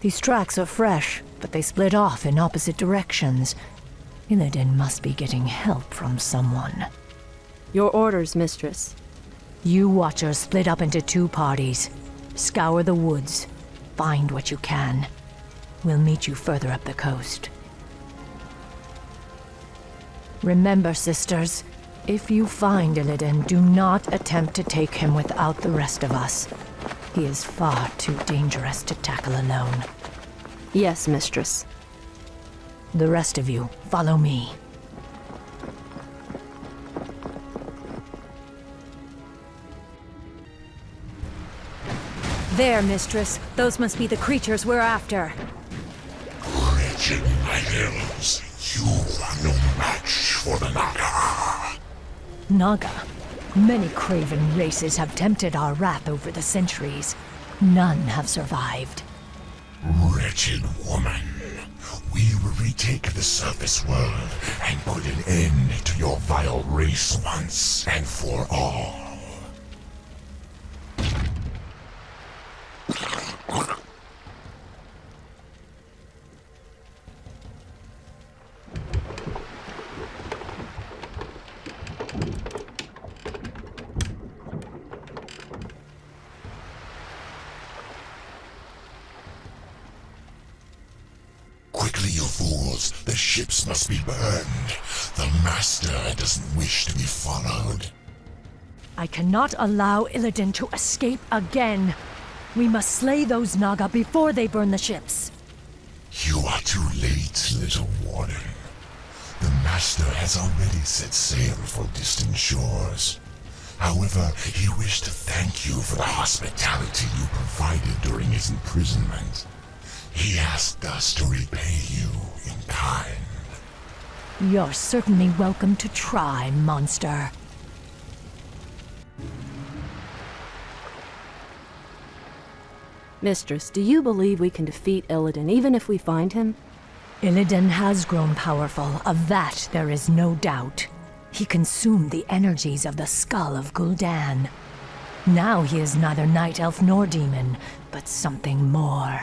These tracks are fresh, but they split off in opposite directions. Illidan must be getting help from someone. Your orders, mistress. You Watchers split up into 2 parties. Scour the woods. Find what you can. We'll meet you further up the coast. Remember, sisters, if you find Illidan, do not attempt to take him without the rest of us. He is far too dangerous to tackle alone. Yes, mistress. The rest of you, follow me. There, mistress. Those must be the creatures we're after. Wretched night elves, you are no match for the Naga. Naga? Many craven races have tempted our wrath over the centuries. None have survived. Wretched woman, we will retake the surface world and put an end to your vile race once and for all. Quickly, you fools! The ships must be burned. The Master doesn't wish to be followed. I cannot allow Illidan to escape again. We must slay those Naga before they burn the ships. You are too late, little warden. The Master has already set sail for distant shores. However, he wished to thank you for the hospitality you provided during his imprisonment. He asked us to repay you in kind. You're certainly welcome to try, monster. Mistress, do you believe we can defeat Illidan even if we find him? Illidan has grown powerful, of that there is no doubt. He consumed the energies of the skull of Gul'dan. Now he is neither night elf nor demon, but something more.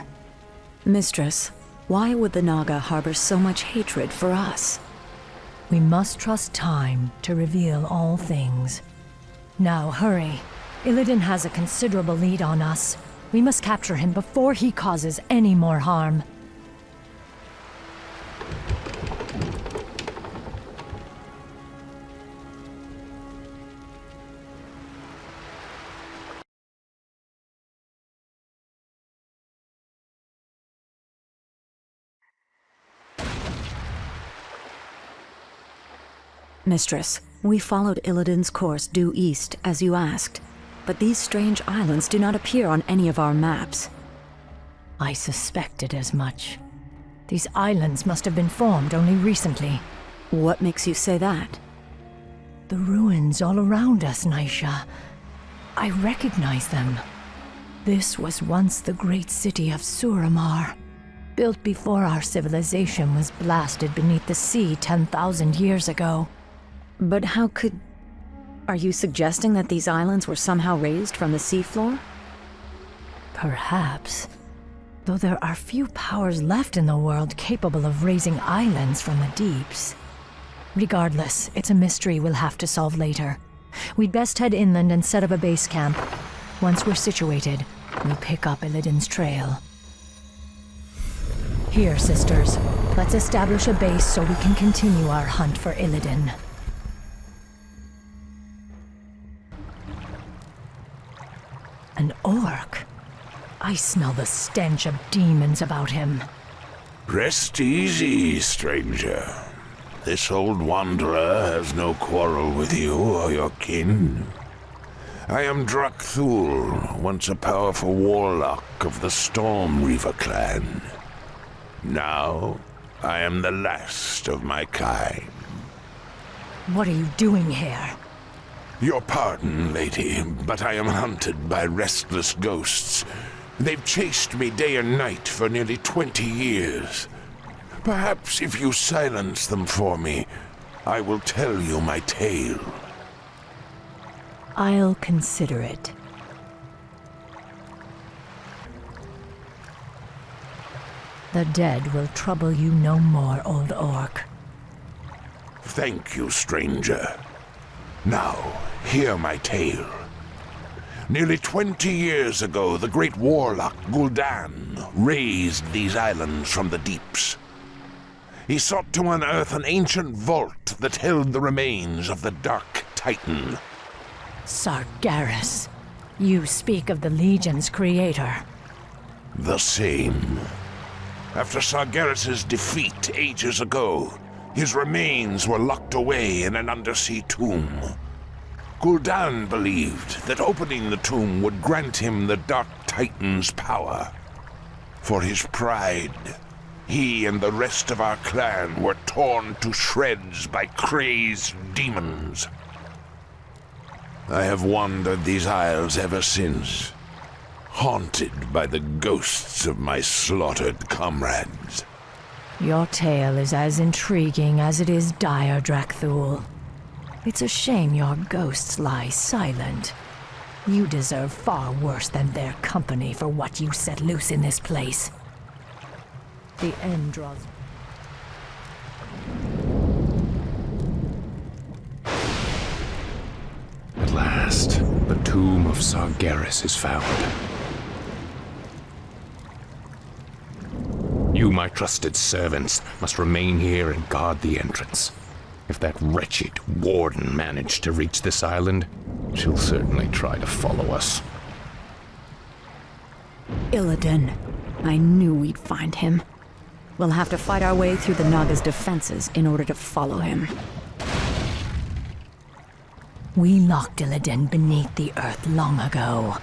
Mistress, why would the Naga harbor so much hatred for us? We must trust time to reveal all things. Now hurry. Illidan has a considerable lead on us. We must capture him before he causes any more harm. Mistress, we followed Illidan's course due east, as you asked. But these strange islands do not appear on any of our maps. I suspected as much. These islands must have been formed only recently. What makes you say that? The ruins all around us, Naisha. I recognize them. This was once the great city of Suramar, built before our civilization was blasted beneath the sea 10,000 years ago. But how could... Are you suggesting that these islands were somehow raised from the seafloor? Perhaps. Though there are few powers left in the world capable of raising islands from the deeps. Regardless, it's a mystery we'll have to solve later. We'd best head inland and set up a base camp. Once we're situated, we'll pick up Illidan's trail. Here, sisters. Let's establish a base so we can continue our hunt for Illidan. An orc? I smell the stench of demons about him. Rest easy, stranger. This old wanderer has no quarrel with you or your kin. I am Drakthul, once a powerful warlock of the Storm Reaver clan. Now, I am the last of my kind. What are you doing here? Your pardon, lady, but I am hunted by restless ghosts. They've chased me day and night for nearly 20 years. Perhaps if you silence them for me, I will tell you my tale. I'll consider it. The dead will trouble you no more, old orc. Thank you, stranger. Now, hear my tale. Nearly 20 years ago, the great warlock Gul'dan raised these islands from the deeps. He sought to unearth an ancient vault that held the remains of the Dark Titan. Sargeras. You speak of the Legion's creator. The same. After Sargeras' defeat ages ago, his remains were locked away in an undersea tomb. Gul'dan believed that opening the tomb would grant him the Dark Titan's power. For his pride, he and the rest of our clan were torn to shreds by crazed demons. I have wandered these isles ever since, haunted by the ghosts of my slaughtered comrades. Your tale is as intriguing as it is dire, Drakthul. It's a shame your ghosts lie silent. You deserve far worse than their company for what you set loose in this place. The end draws... At last, the tomb of Sargeras is found. You, my trusted servants, must remain here and guard the entrance. If that wretched warden managed to reach this island, she'll certainly try to follow us. Illidan. I knew we'd find him. We'll have to fight our way through the Naga's defenses in order to follow him. We locked Illidan beneath the earth long ago.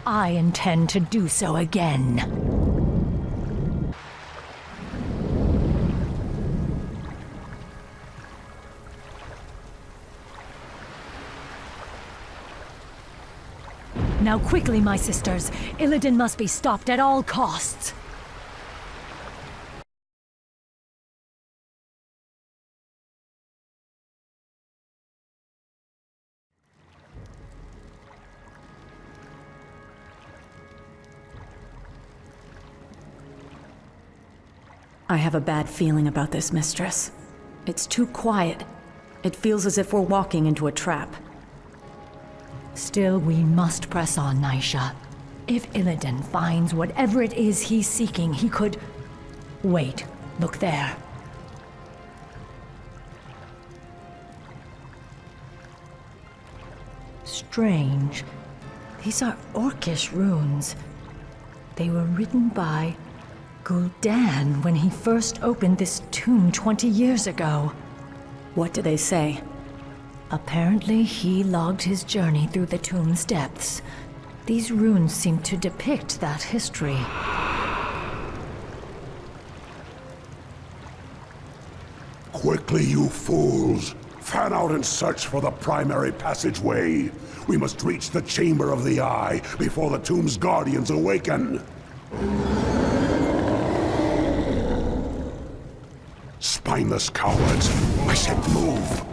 I intend to do so again. Now quickly, my sisters. Illidan must be stopped at all costs. I have a bad feeling about this, mistress. It's too quiet. It feels as if we're walking into a trap. Still, we must press on, Naisha. If Illidan finds whatever it is he's seeking, he could... Wait, look there. Strange. These are orcish runes. They were written by Gul'dan when he first opened this tomb 20 years ago. What do they say? Apparently, he logged his journey through the tomb's depths. These runes seem to depict that history. Quickly, you fools! Fan out and search for the primary passageway. We must reach the Chamber of the Eye before the tomb's guardians awaken. Spineless cowards! I said move!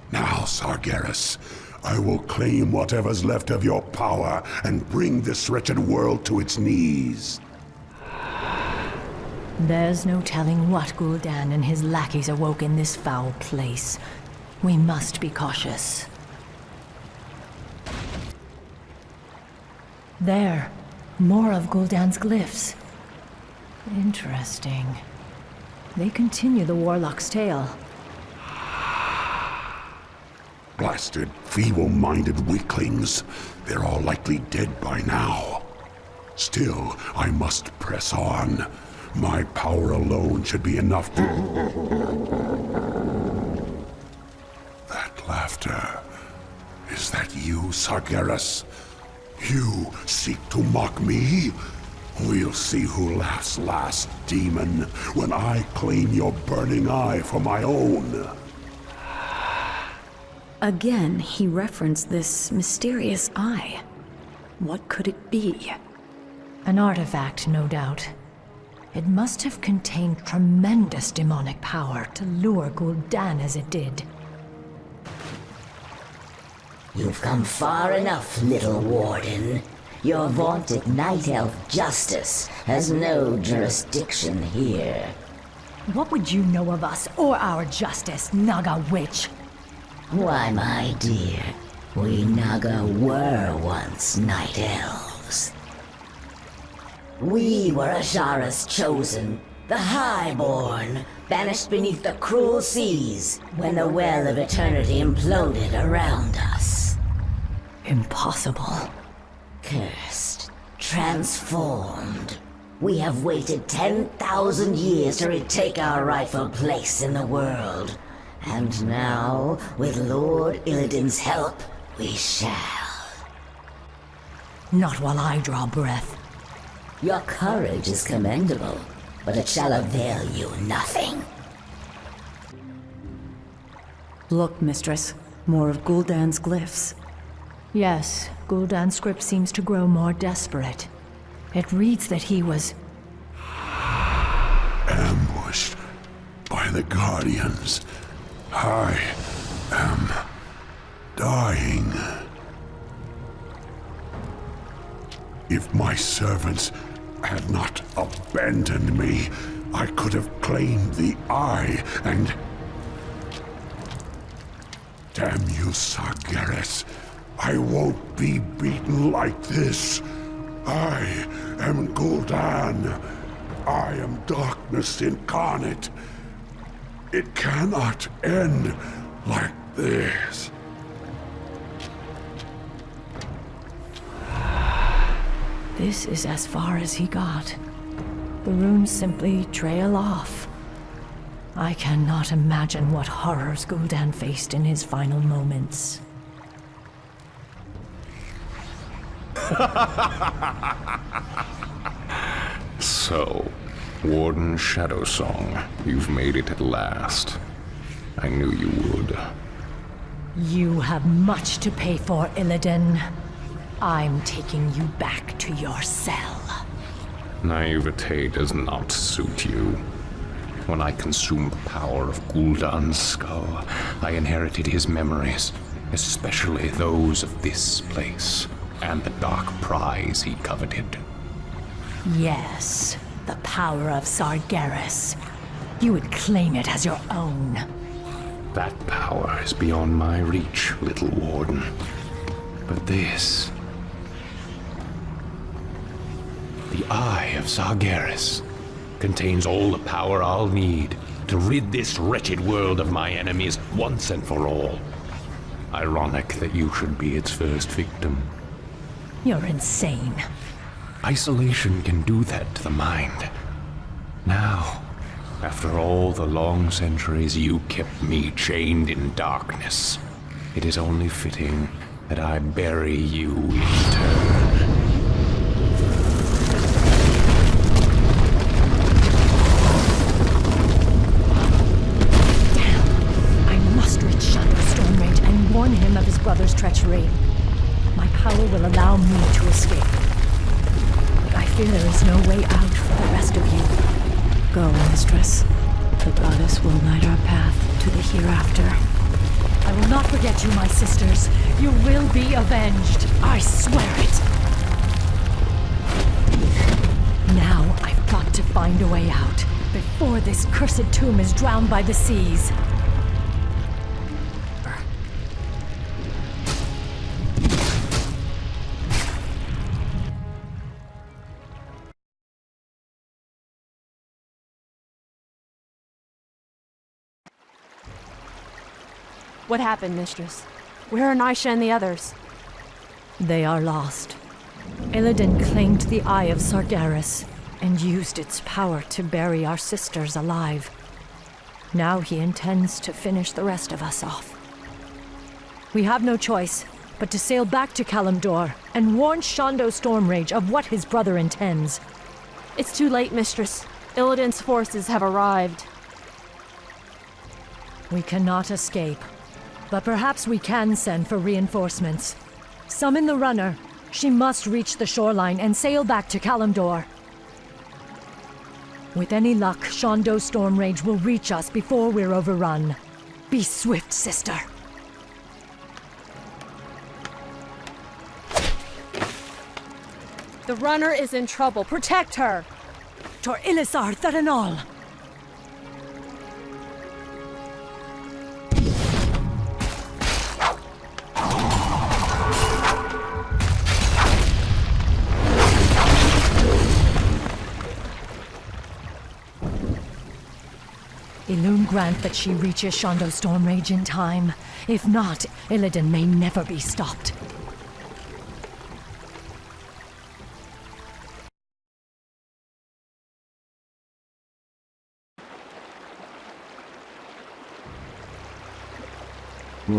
Now, Sargeras, I will claim whatever's left of your power and bring this wretched world to its knees. There's no telling what Gul'dan and his lackeys awoke in this foul place. We must be cautious. There, more of Gul'dan's glyphs. Interesting. They continue the warlock's tale. Blasted, feeble-minded weaklings. They're all likely dead by now. Still, I must press on. My power alone should be enough to... That laughter... Is that you, Sargeras? You seek to mock me? We'll see who laughs last, demon, when I claim your burning eye for my own. Again, he referenced this mysterious eye. What could it be? An artifact, no doubt. It must have contained tremendous demonic power to lure Gul'dan as it did. You've come far enough, little warden. Your vaunted Night Elf justice has no jurisdiction here. What would you know of us or our justice, Naga witch? Why, my dear, we Naga were once Night Elves. We were Ashara's chosen, the Highborn, banished beneath the cruel seas when the Well of Eternity imploded around us. Impossible. Cursed, transformed. We have waited 10,000 years to retake our rightful place in the world. And now, with Lord Illidan's help, we shall. Not while I draw breath. Your courage is commendable, but it shall avail you nothing. Look, mistress. More of Gul'dan's glyphs. Yes, Gul'dan's script seems to grow more desperate. It reads that he was... Ambushed by the Guardians. I am dying. If my servants had not abandoned me, I could have claimed the Eye and... Damn you, Sargeras. I won't be beaten like this. I am Gul'dan. I am darkness incarnate. It cannot end like this. This is as far as he got. The runes simply trail off. I cannot imagine what horrors Gul'dan faced in his final moments. So, Warden Shadowsong, you've made it at last. I knew you would. You have much to pay for, Illidan. I'm taking you back to your cell. Naivete does not suit you. When I consumed the power of Gul'dan's skull, I inherited his memories, especially those of this place, and the dark prize he coveted. Yes, the power of Sargeras. You would claim it as your own. That power is beyond my reach, little warden. But this... the Eye of Sargeras contains all the power I'll need to rid this wretched world of my enemies once and for all. Ironic that you should be its first victim. You're insane. Isolation can do that to the mind. Now, after all the long centuries you kept me chained in darkness, it is only fitting that I bury you in turn. Warn him of his brother's treachery. My power will allow me to escape. But I fear there is no way out for the rest of you. Go, mistress. The goddess will light our path to the hereafter. I will not forget you, my sisters. You will be avenged. I swear it. Now I've got to find a way out before this cursed tomb is drowned by the seas. What happened, mistress? Where are Naisha and the others? They are lost. Illidan claimed the Eye of Sargeras and used its power to bury our sisters alive. Now he intends to finish the rest of us off. We have no choice but to sail back to Kalimdor and warn Shondo Stormrage of what his brother intends. It's too late, mistress. Illidan's forces have arrived. We cannot escape, but perhaps we can send for reinforcements. Summon the runner. She must reach the shoreline and sail back to Kalimdor. With any luck, Shondo Stormrage will reach us before we're overrun. Be swift, sister. The runner is in trouble. Protect her! Tor Illisar Tharanol! Illume grant that she reaches Shondo Stormrage in time. If not, Illidan may never be stopped.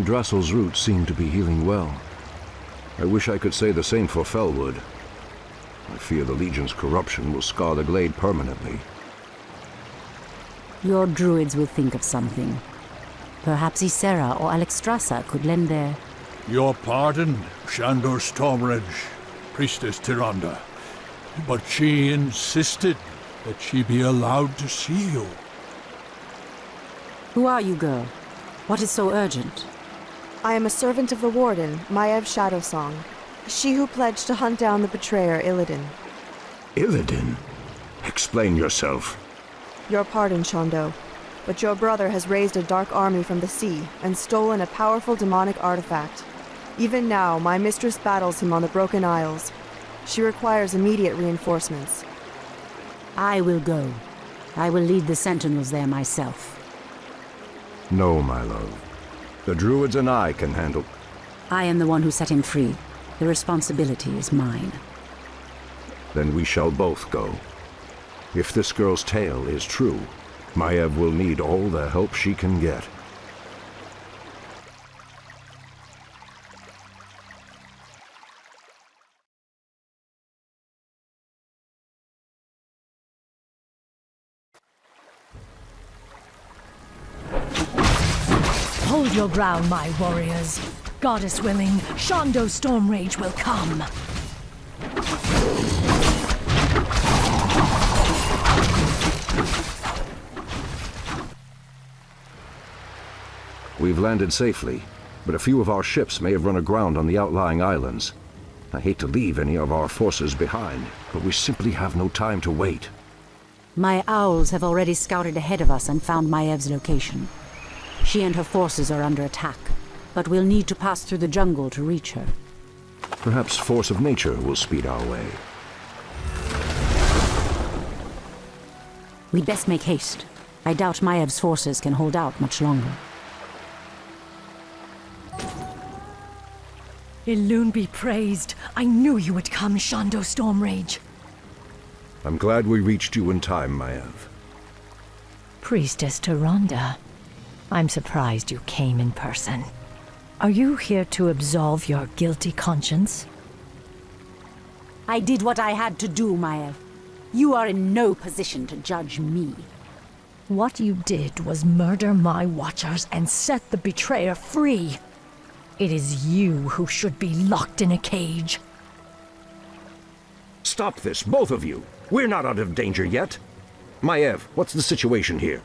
Drassel's roots seem to be healing well. I wish I could say the same for Felwood. I fear the Legion's corruption will scar the glade permanently. Your druids will think of something. Perhaps Ysera or Alexstrasza could lend their... Your pardon, Shandor Stormrage, Priestess Tyrande. But she insisted that she be allowed to see you. Who are you, girl? What is so urgent? I am a servant of the Warden, Maiev Shadowsong. She who pledged to hunt down the betrayer, Illidan. Illidan? Explain yourself. Your pardon, Shondo, but your brother has raised a dark army from the sea and stolen a powerful demonic artifact. Even now, my mistress battles him on the Broken Isles. She requires immediate reinforcements. I will go. I will lead the sentinels there myself. No, my love. The druids and I can handle... I am the one who set him free. The responsibility is mine. Then we shall both go. If this girl's tale is true, Maiev will need all the help she can get. Hold your ground, my warriors. Goddess willing, Shondo Stormrage will come. We've landed safely, but a few of our ships may have run aground on the outlying islands. I hate to leave any of our forces behind, but we simply have no time to wait. My owls have already scouted ahead of us and found Maiev's location. She and her forces are under attack, but we'll need to pass through the jungle to reach her. Perhaps force of nature will speed our way. We'd best make haste. I doubt Maiev's forces can hold out much longer. Illume be praised. I knew you would come, Shondo Stormrage. I'm glad we reached you in time, Maiev. Priestess Tyrande, I'm surprised you came in person. Are you here to absolve your guilty conscience? I did what I had to do, Maiev. You are in no position to judge me. What you did was murder my watchers and set the betrayer free. It is you who should be locked in a cage. Stop this, both of you! We're not out of danger yet! Maiev, what's the situation here?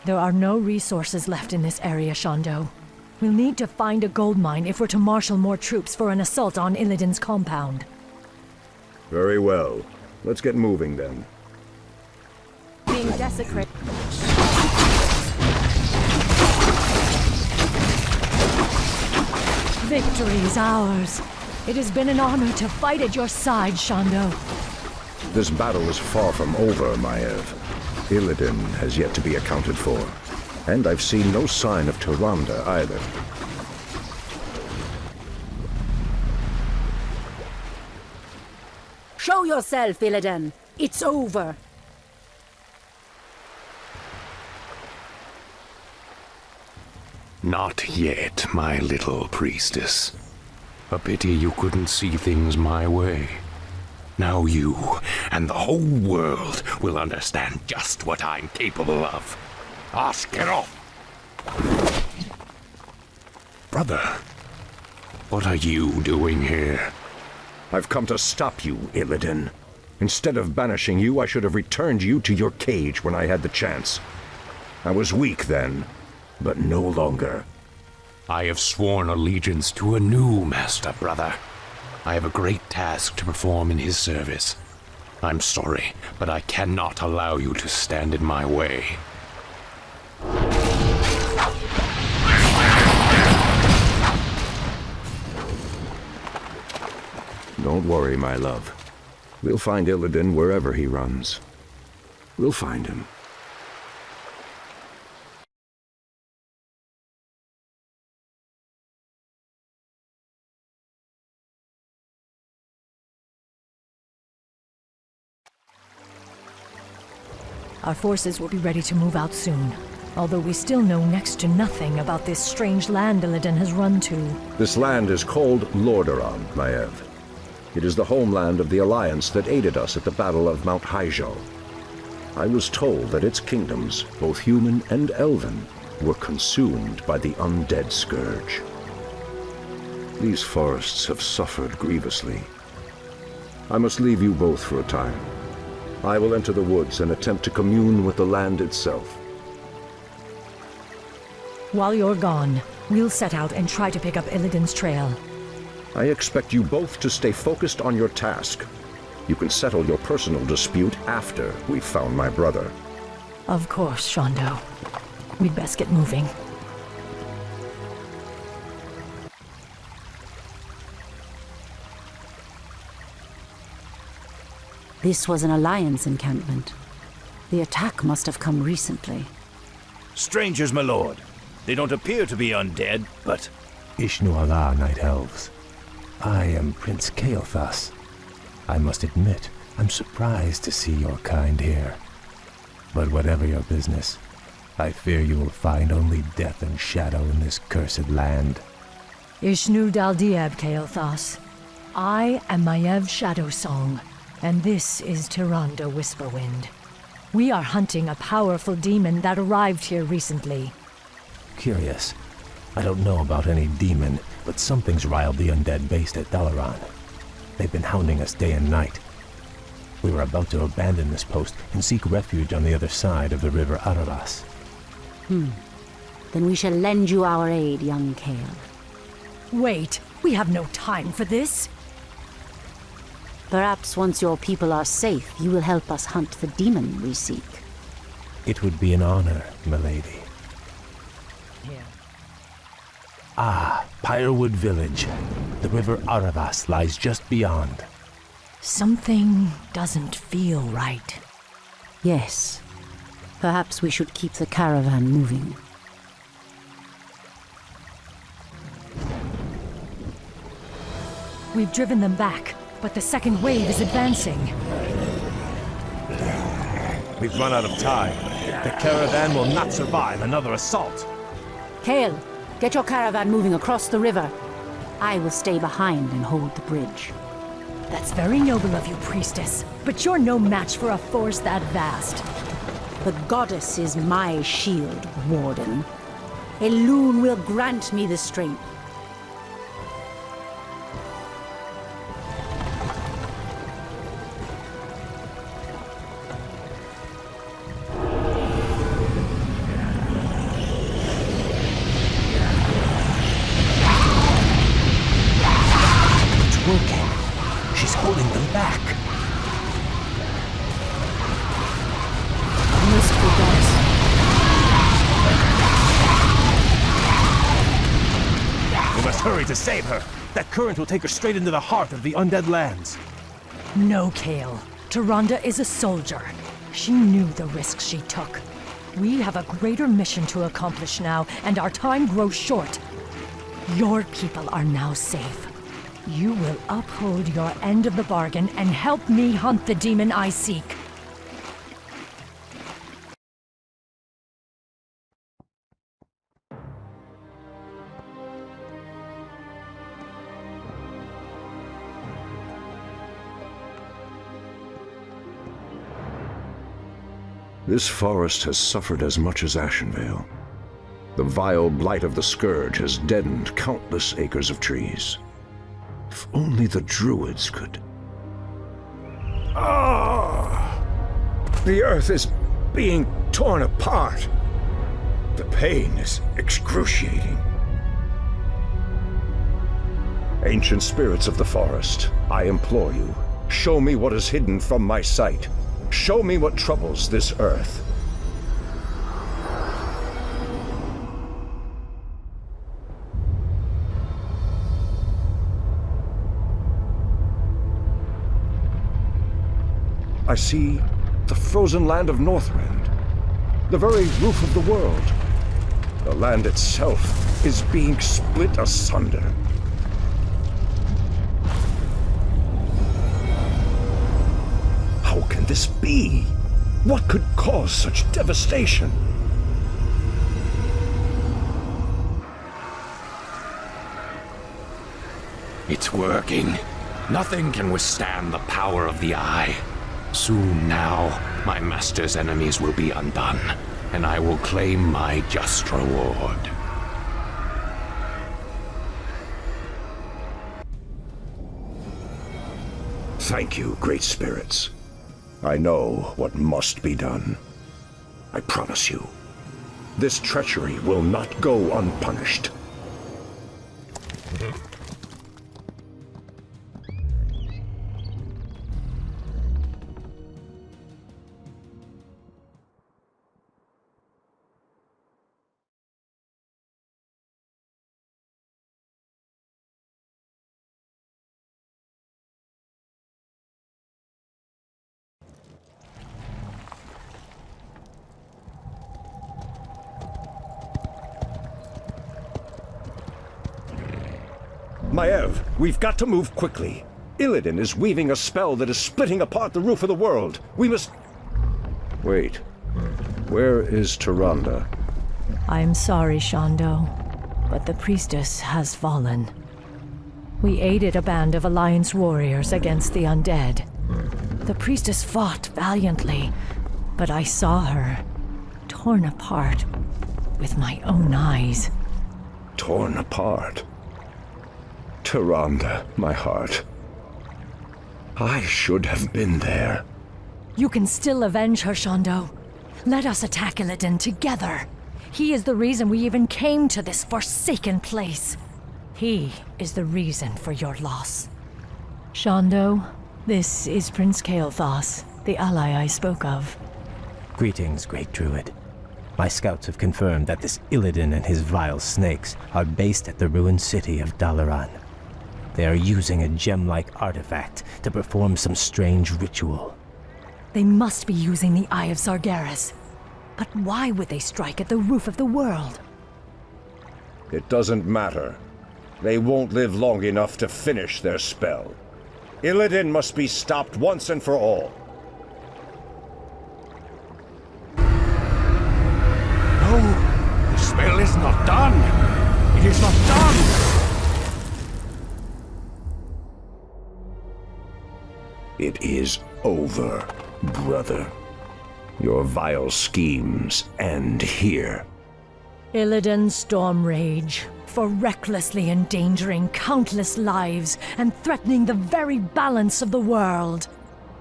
There are no resources left in this area, Shondo. We'll need to find a gold mine if we're to marshal more troops for an assault on Illidan's compound. Very well. Let's get moving then. Being desecrated. Victory is ours. It has been an honor to fight at your side, Shondo. This battle is far from over, Maiev. Illidan has yet to be accounted for. And I've seen no sign of Tyrande either. Show yourself, Illidan! It's over! Not yet, my little priestess. A pity you couldn't see things my way. Now you and the whole world will understand just what I'm capable of. Ask it off! Brother, what are you doing here? I've come to stop you, Illidan. Instead of banishing you, I should have returned you to your cage when I had the chance. I was weak then, but no longer. I have sworn allegiance to a new master, brother. I have a great task to perform in his service. I'm sorry, but I cannot allow you to stand in my way. Don't worry, my love. We'll find Illidan wherever he runs. We'll find him. Our forces will be ready to move out soon, although we still know next to nothing about this strange land Illidan has run to. This land is called Lordaeron, Maiev. It is the homeland of the Alliance that aided us at the Battle of Mount Hyjal. I was told that its kingdoms, both human and elven, were consumed by the undead scourge. These forests have suffered grievously. I must leave you both for a time. I will enter the woods and attempt to commune with the land itself. While you're gone, we'll set out and try to pick up Illidan's trail. I expect you both to stay focused on your task. You can settle your personal dispute after we've found my brother. Of course, Shondo. We'd best get moving. This was an Alliance encampment. The attack must have come recently. Strangers, my lord. They don't appear to be undead, but... Ishnu Allah, Night Elves. I am Prince Kael'thas. I must admit, I'm surprised to see your kind here. But whatever your business, I fear you will find only death and shadow in this cursed land. Ishnu Daldieb, Kael'thas. I am Maiev Shadowsong, and this is Tyrande Whisperwind. We are hunting a powerful demon that arrived here recently. Curious. I don't know about any demon, but something's riled the undead based at Dalaran. They've been hounding us day and night. We were about to abandon this post and seek refuge on the other side of the river Araras. Then we shall lend you our aid, young Kael. Wait, we have no time for this. Perhaps once your people are safe, you will help us hunt the demon we seek. It would be an honor, milady. Here. Ah, Pyrewood Village. The river Aravas lies just beyond. Something doesn't feel right. Yes. Perhaps we should keep the caravan moving. We've driven them back, but the second wave is advancing. We've run out of time. The caravan will not survive another assault. Kael, get your caravan moving across the river. I will stay behind and hold the bridge. That's very noble of you, priestess, but you're no match for a force that vast. The goddess is my shield, Warden. Elune will grant me the strength. It's working. She's holding them back. Merciful goddess. We must hurry to save her. That current will take her straight into the heart of the undead lands. No, Kael. Tyrande is a soldier. She knew the risks she took. We have a greater mission to accomplish now, and our time grows short. Your people are now safe. You will uphold your end of the bargain and help me hunt the demon I seek. This forest has suffered as much as Ashenvale. The vile blight of the Scourge has deadened countless acres of trees. If only the druids could... Ah! The earth is being torn apart. The pain is excruciating. Ancient spirits of the forest, I implore you, show me what is hidden from my sight. Show me what troubles this earth. I see the frozen land of Northrend, the very roof of the world. The land itself is being split asunder. How can this be? What could cause such devastation? It's working. Nothing can withstand the power of the Eye. Soon now, my master's enemies will be undone, and I will claim my just reward. Thank you, great spirits. I know what must be done. I promise you, this treachery will not go unpunished. Maiev, we've got to move quickly. Illidan is weaving a spell that is splitting apart the roof of the world. We must... Wait. Where is Tyrande? I'm sorry, Shondo, but the priestess has fallen. We aided a band of Alliance warriors against the undead. The priestess fought valiantly, but I saw her torn apart with my own eyes. Torn apart? Tyrande, my heart. I should have been there. You can still avenge her, Shondo. Let us attack Illidan together. He is the reason we even came to this forsaken place. He is the reason for your loss. Shondo, this is Prince Kael'thas, the ally I spoke of. Greetings, Great Druid. My scouts have confirmed that this Illidan and his vile snakes are based at the ruined city of Dalaran. They are using a gem-like artifact to perform some strange ritual. They must be using the Eye of Sargeras. But why would they strike at the roof of the world? It doesn't matter. They won't live long enough to finish their spell. Illidan must be stopped once and for all. No, the spell is not done. It is not done. It is over, brother. Your vile schemes end here. Illidan's storm rage, for recklessly endangering countless lives and threatening the very balance of the world.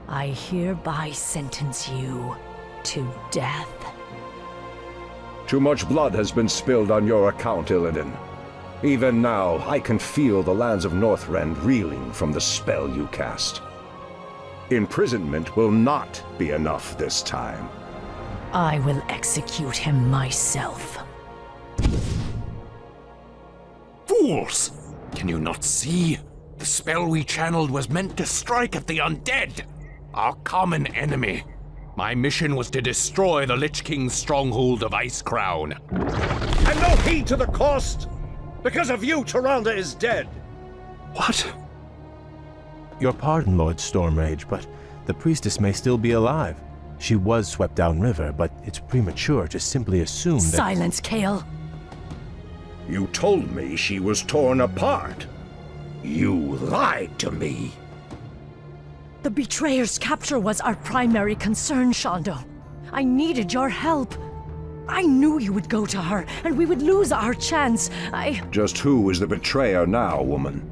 I hereby sentence you to death. Too much blood has been spilled on your account, Illidan. Even now, I can feel the lands of Northrend reeling from the spell you cast. Imprisonment will not be enough this time. I will execute him myself. Fools! Can you not see? The spell we channeled was meant to strike at the undead, our common enemy. My mission was to destroy the Lich King's stronghold of Icecrown. And no heed to the cost! Because of you, Tyrande is dead! What? Your pardon, Lord Stormrage, but the priestess may still be alive. She was swept downriver, but it's premature to simply assume that— Silence, Kael! You told me she was torn apart. You lied to me. The betrayer's capture was our primary concern, Shondo. I needed your help. I knew you would go to her, and we would lose our chance. Just who is the betrayer now, woman?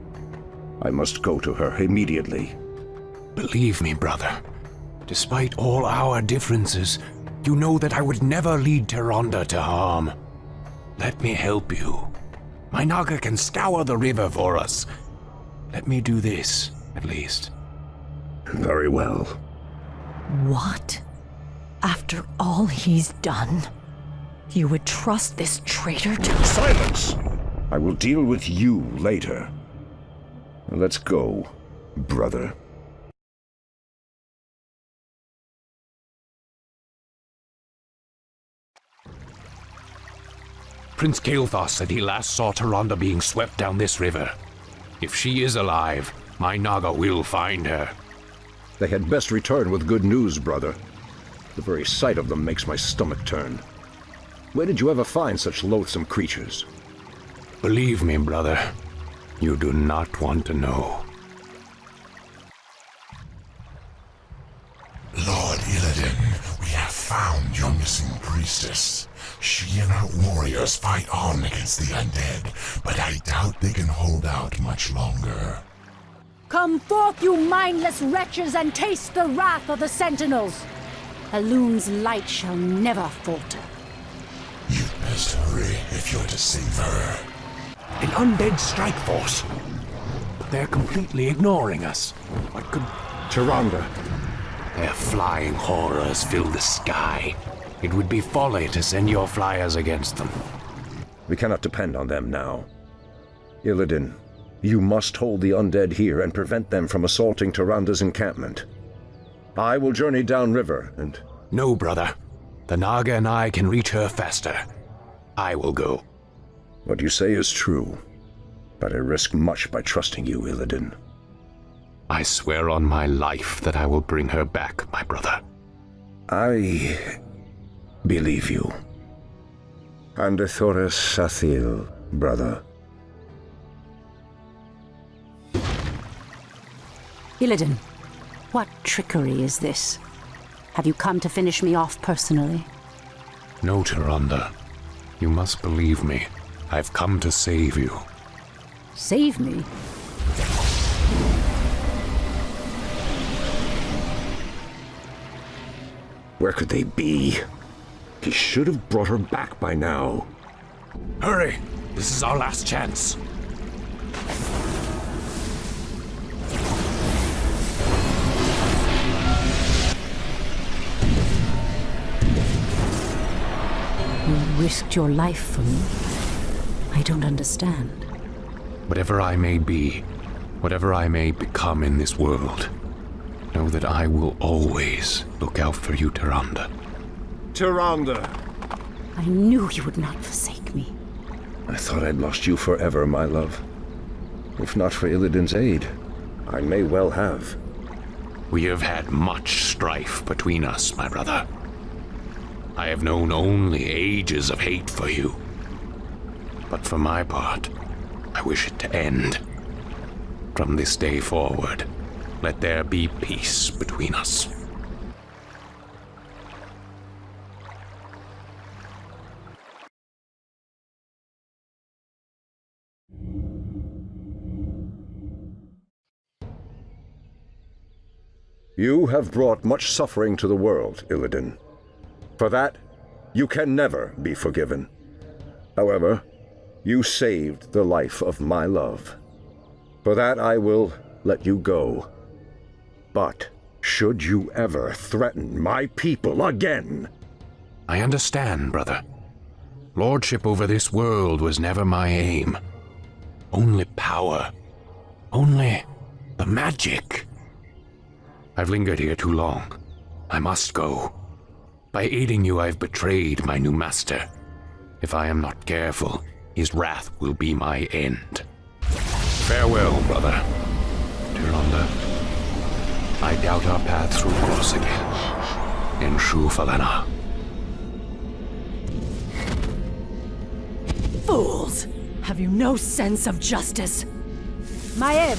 I must go to her immediately. Believe me, brother. Despite all our differences, you know that I would never lead Tyrande to harm. Let me help you. My Naga can scour the river for us. Let me do this, at least. Very well. What? After all he's done, you would trust this traitor to— Silence! I will deal with you later. Let's go, brother. Prince Kael'thas said he last saw Tyrande being swept down this river. If she is alive, my Naga will find her. They had best return with good news, brother. The very sight of them makes my stomach turn. Where did you ever find such loathsome creatures? Believe me, brother, you do not want to know. Lord Illidan, we have found your missing priestess. She and her warriors fight on against the undead, but I doubt they can hold out much longer. Come forth, you mindless wretches, and taste the wrath of the Sentinels! Elun's light shall never falter. You'd best hurry if you're to save her. An undead strike force. But they're completely ignoring us. What could... Tyrande. Their flying horrors fill the sky. It would be folly to send your flyers against them. We cannot depend on them now. Illidan, you must hold the undead here and prevent them from assaulting Tyrande's encampment. I will journey downriver and... No, brother. The Naga and I can reach her faster. I will go. What you say is true, but I risk much by trusting you, Illidan. I swear on my life that I will bring her back, my brother. I believe you. Andethores Sathil, brother. Illidan, what trickery is this? Have you come to finish me off personally? No, Tyrande. You must believe me. I've come to save you. Save me? Where could they be? He should have brought her back by now. Hurry! This is our last chance. You risked your life for me. I don't understand. Whatever I may be, whatever I may become in this world, know that I will always look out for you, Tyrande. Tyrande! I knew you would not forsake me. I thought I'd lost you forever, my love. If not for Illidan's aid, I may well have. We have had much strife between us, my brother. I have known only ages of hate for you. But for my part, I wish it to end. From this day forward, let there be peace between us. You have brought much suffering to the world, Illidan. For that, you can never be forgiven. However, you saved the life of my love. For that I will let you go. But should you ever threaten my people again... I understand, brother. Lordship over this world was never my aim. Only power. Only the magic. I've lingered here too long. I must go. By aiding you, I've betrayed my new master. If I am not careful, his wrath will be my end. Farewell, brother. Tyrande, I doubt our paths will cross again. In Shu Falana. Fools! Have you no sense of justice? Maiev,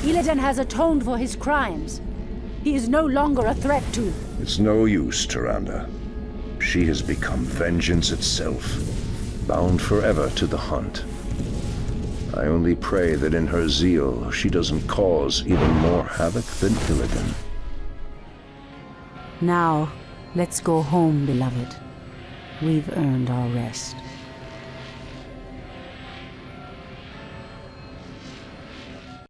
Illidan has atoned for his crimes. He is no longer a threat to... It's no use, Tyrande. She has become vengeance itself, bound forever to the hunt. I only pray that in her zeal she doesn't cause even more havoc than Illidan. Now, let's go home, beloved. We've earned our rest.